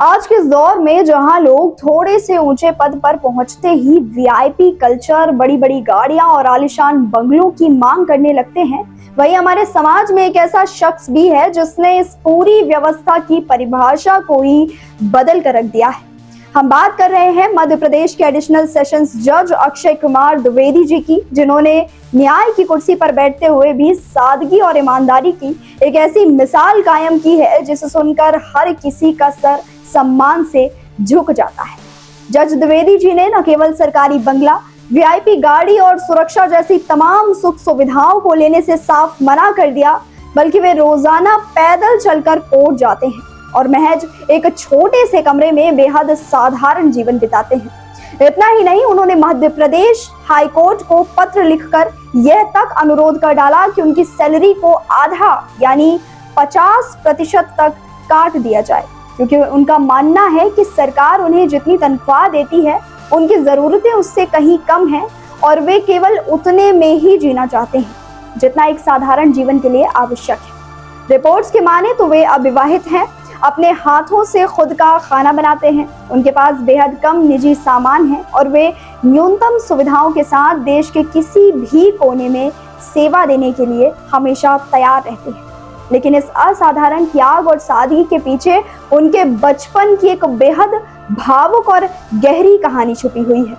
आज के इस दौर में जहां लोग थोड़े से ऊंचे पद पर पहुंचते ही वीआईपी कल्चर, बड़ी बड़ी गाड़ियां और आलीशान बंगलों की मांग करने लगते हैं, वहीं हमारे समाज में एक ऐसा शख्स भी है जिसने इस पूरी व्यवस्था की परिभाषा को ही बदल कर रख दिया है। हम बात कर रहे हैं मध्य प्रदेश के एडिशनल सेशंस जज अक्षय कुमार द्विवेदी जी की, जिन्होंने न्याय की कुर्सी पर बैठते हुए भी सादगी और ईमानदारी की एक ऐसी मिसाल कायम की है जिसे सुनकर हर किसी का सर सम्मान से झुक जाता है। जज द्विवेदी जी ने न केवल सरकारी बंगला, वीआईपी गाड़ी और सुरक्षा जैसी तमाम सुख सुविधाओं को लेने से साफ मना कर दिया, बल्कि वे रोजाना पैदल चलकर कोर्ट जाते हैं और महज एक छोटे से कमरे में बेहद साधारण जीवन बिताते हैं। इतना ही नहीं, उन्होंने मध्य प्रदेश हाई कोर्ट को पत्र लिखकर यह तक अनुरोध कर डाला कि उनकी सैलरी को आधा यानी 50% तक काट दिया जाए, क्योंकि उनका मानना है कि सरकार उन्हें जितनी तनख्वाह देती है उनकी जरूरतें उससे कहीं कम हैं और वे केवल उतने में ही जीना चाहते हैं जितना एक साधारण जीवन के लिए आवश्यक है। रिपोर्ट्स के माने तो वे अविवाहित हैं, अपने हाथों से खुद का खाना बनाते हैं, उनके पास बेहद कम निजी सामान है और वे न्यूनतम सुविधाओं के साथ देश के किसी भी कोने में सेवा देने के लिए हमेशा तैयार रहते हैं। लेकिन इस असाधारण त्याग और सादगी के पीछे उनके बचपन की एक बेहद भावुक और गहरी कहानी छुपी हुई है।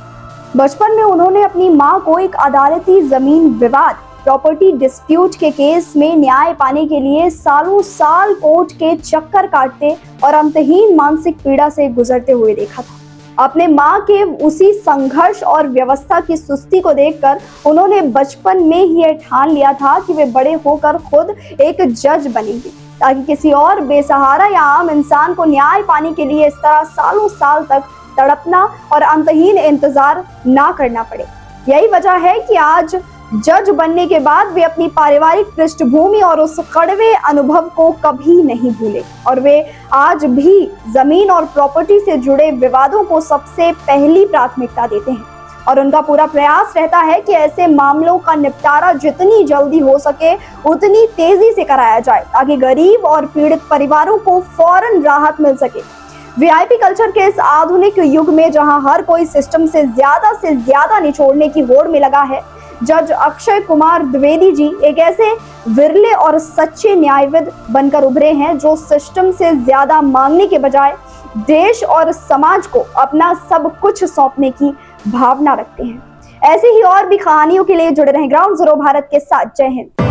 बचपन में उन्होंने अपनी मां को एक अदालती जमीन विवाद, प्रॉपर्टी डिस्प्यूट के केस में न्याय पाने के लिए सालों साल कोर्ट के चक्कर काटते और अंतहीन मानसिक पीड़ा से गुजरते हुए देखा था। अपने मां के उसी संघर्ष और व्यवस्था की सुस्ती को देखकर उन्होंने बचपन में ही यह ठान लिया था कि वे बड़े होकर खुद एक जज बनेंगे, ताकि किसी और बेसहारा या आम इंसान को न्याय पाने के लिए इस तरह सालों साल तक तड़पना और अंतहीन इंतजार ना करना पड़े। यही वजह है कि आज जज बनने के बाद वे अपनी पारिवारिक पृष्ठभूमि और उस कड़वे अनुभव को कभी नहीं भूले और वे आज भी जमीन और प्रॉपर्टी से जुड़े विवादों को सबसे पहली प्राथमिकता देते हैं और उनका पूरा प्रयास रहता है कि ऐसे मामलों का निपटारा जितनी जल्दी हो सके उतनी तेजी से कराया जाए, ताकि गरीब और पीड़ित परिवारों को फौरन राहत मिल सके। वीआईपी कल्चर के इस आधुनिक युग में जहां हर कोई सिस्टम से ज्यादा निचोड़ने की होड़ में लगा है, जज अक्षय कुमार द्विवेदी जी एक ऐसे विरले और सच्चे न्यायविद बनकर उभरे हैं जो सिस्टम से ज्यादा मांगने के बजाय देश और समाज को अपना सब कुछ सौंपने की भावना रखते हैं। ऐसी ही और भी कहानियों के लिए जुड़े रहें ग्राउंड जीरो भारत के साथ। जय हिंद।